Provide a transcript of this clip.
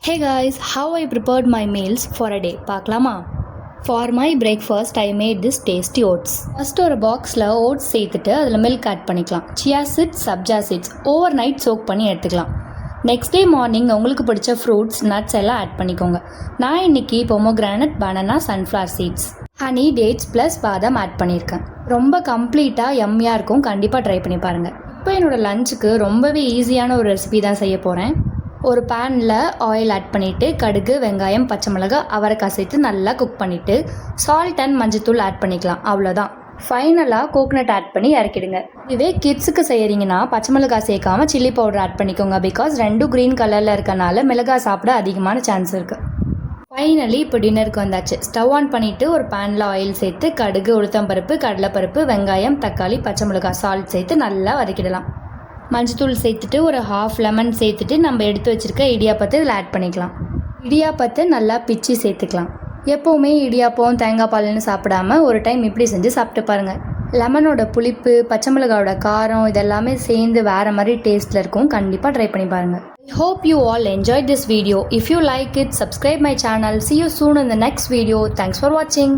Hey guys, how I prepared my meals for a day பார்க்கலாமா? For my breakfast I made this tasty oats. First ஒரு பாக்ஸில் oats சேர்த்துட்டு அதில் milk add பண்ணிக்கலாம். Chia seeds, sabja seeds overnight soak பண்ணி எடுத்துக்கலாம். Next day morning உங்களுக்கு பிடிச்ச ஃப்ரூட்ஸ், நட்ஸ் எல்லாம் ஆட் பண்ணிக்கோங்க. நான் இன்னைக்கு pomegranate, banana, sunflower seeds, honey, dates plus பாதாம் ஆட் பண்ணியிருக்கேன். ரொம்ப கம்ப்ளீட்டாக எம்மியாக இருக்கும். கண்டிப்பாக ட்ரை பண்ணி பாருங்கள். இப்போ என்னோடய லஞ்சுக்கு ரொம்பவே ஈஸியான ஒரு ரெசிபி தான் செய்ய போகிறேன். ஒரு பேனில் ஆயில் ஆட் பண்ணிவிட்டு கடுகு, வெங்காயம், பச்சை மிளகாய், அவரைக்காய் சேர்த்து நல்லா குக் பண்ணிவிட்டு சால்ட் அண்ட் மஞ்சத்தூள் ஆட் பண்ணிக்கலாம். அவ்வளோதான். ஃபைனலாக கோகனட் ஆட் பண்ணி இறக்கிடுங்க. இதுவே கிட்ஸுக்கு செய்கிறீங்கன்னா பச்சை மிளகாய் சேர்க்காமல் சில்லி பவுடர் ஆட் பண்ணிக்கோங்க. பிகாஸ் ரெண்டும் க்ரீன் கலரில் இருக்கனால மிளகாய் சாப்பிட அதிகமான சான்ஸ் இருக்குது. ஃபைனலி இப்போ டின்னருக்கு வந்தாச்சு. ஸ்டவ் ஆன் பண்ணிவிட்டு ஒரு பேனில் ஆயில் சேர்த்து கடுகு, உளுத்தம்பருப்பு, கடலைப்பருப்பு, வெங்காயம், தக்காளி, பச்சை மிளகாய், சால்ட் சேர்த்து நல்லா வதக்கிடலாம். மஞ்சத்தூள் சேர்த்துட்டு ஒரு ஹாஃப் லெமன் சேர்த்துட்டு நம்ம எடுத்து வச்சுருக்க இடியாப்பத்தை இதில் ஆட் பண்ணிக்கலாம். இடியாப்பத்தை நல்லா பிச்சு சேர்த்துக்கலாம். எப்போவுமே இடியாப்பம் தேங்காய் பால்னு சாப்பிடாம ஒரு டைம் இப்படி செஞ்சு சாப்பிட்டு பாருங்கள். லெமனோட புளிப்பு, பச்சை மிளகாயோட காரம் இதெல்லாமே சேர்ந்து வேறு மாதிரி டேஸ்ட்டில் இருக்கும். கண்டிப்பாக ட்ரை பண்ணி பாருங்கள். I hope you all enjoyed this video. If you like it, subscribe my channel. See you soon in the next video. Thanks for watching.